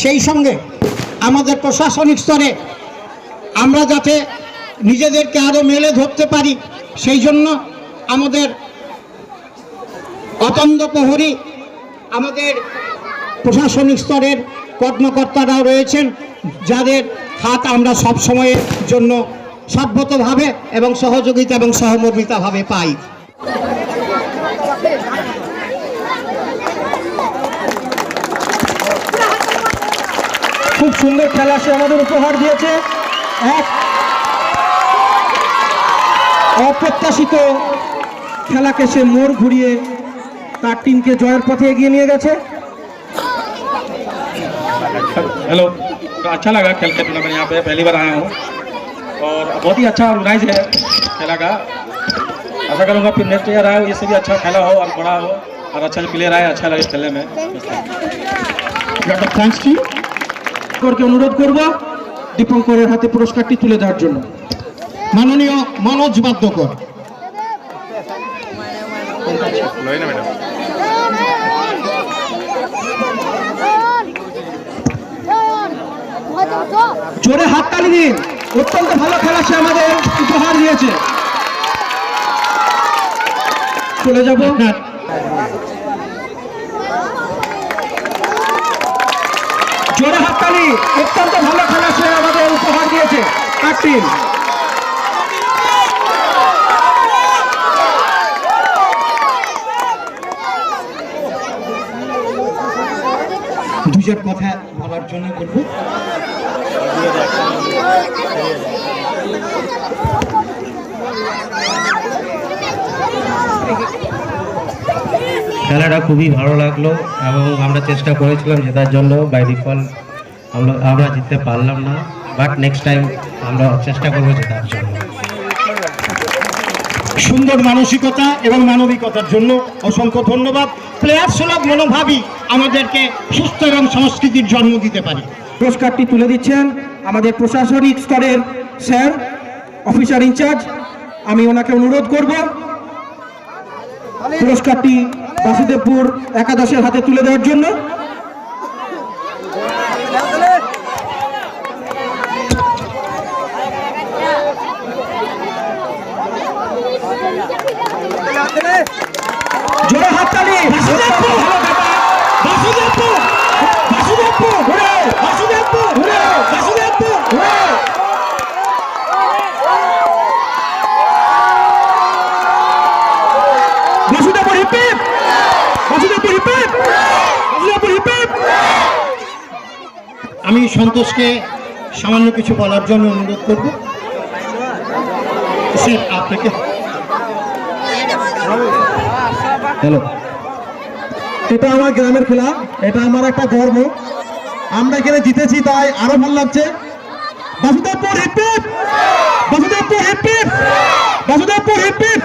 সেই সঙ্গে আমাদের প্রশাসনিক স্তরে আমরা যাতে নিজেদেরকে আরও মেলে ধরতে পারি, সেই জন্য আমাদের অতন্দ্র প্রহরী আমাদের প্রশাসনিক স্তরের কর্মকর্তারাও রয়েছেন, যাদের হাত আমরা সব সময়ের জন্য সভ্যতভাবে এবং সহযোগিতা এবং সহমর্মিতাভাবে পাই। খুব সুন্দর খেলা সে আমাদের উপহার দিয়েছে। এক অপ্রত্যাশিত খেলাকে সে মোড় ঘুরিয়ে তার টিমকে জয়ের পথে এগিয়ে নিয়ে গেছে। हेलो, तो अच्छा लगा खेल के टूर्नामेंट यहाँ पे पहली बार आया हूँ और बहुत ही अच्छा ऑर्गेनाइज है खेला का। आशा करूँगा फिर नेक्स्ट ईयर आए इससे भी अच्छा खेला हो और बड़ा हो और अच्छा प्लेयर आए, अच्छा लगे खेलने में। থ্যাঙ্কস টি করকে অনুরোধ করব দীপঙ্করের হাতে পুরস্কারটি তুলে দেওয়ার জন্য। মাননীয় মনোজ বাদ্যকর। জোরে হাততালি দিন, অত্যন্ত ভালো খেলা সে আমাদের উপহার দিয়েছে। চলে যাব জোরে হাততালি, অত্যন্ত ভালো খেলা সে আমাদের উপহার দিয়েছে তার টিম। দুজন কথা বলার জন্য বলবো। খেলাটা খুবই ভালো লাগলো এবং আমরা চেষ্টা করেছিলাম জেতার জন্য, বাই ডিফল্ট আমরা জিততে পারলাম না, বাট নেক্সট টাইম আমরা চেষ্টা করবো জেতার জন্য। সুন্দর মানসিকতা এবং মানবিকতার জন্য অসংখ্য ধন্যবাদ। প্লেয়ার সুলভ মনোভাবই আমাদেরকে সুস্থ এবং সংস্কৃতির জন্ম দিতে পারে। পুরস্কারটি তুলে দিচ্ছেন আমাদের প্রশাসনিক স্তরের স্যার, অফিসার ইনচার্জ। আমি ওনাকে অনুরোধ করব পুরস্কারটি বাসুদেবপুর একাদশের হাতে তুলে দেওয়ার জন্য। জোরে হাততালি। Basudebpur Basudebpur Basudebpur Basudebpur Basudebpur. Basudebpur hip hip, Basudebpur hip hip, Basudebpur hip hip. আমি সন্তোষকে সামান্য কিছু বলার জন্য অনুরোধ করব। স্যার আপনাকে। হ্যালো, এটা আমার গ্রামের খেলা, এটা আমার একটা গর্ব। আমরা এখানে জিতেছি তাই আরো ভালো লাগছে। Basudebpur hip hip, Basudebpur hip hip, Basudebpur hip hip.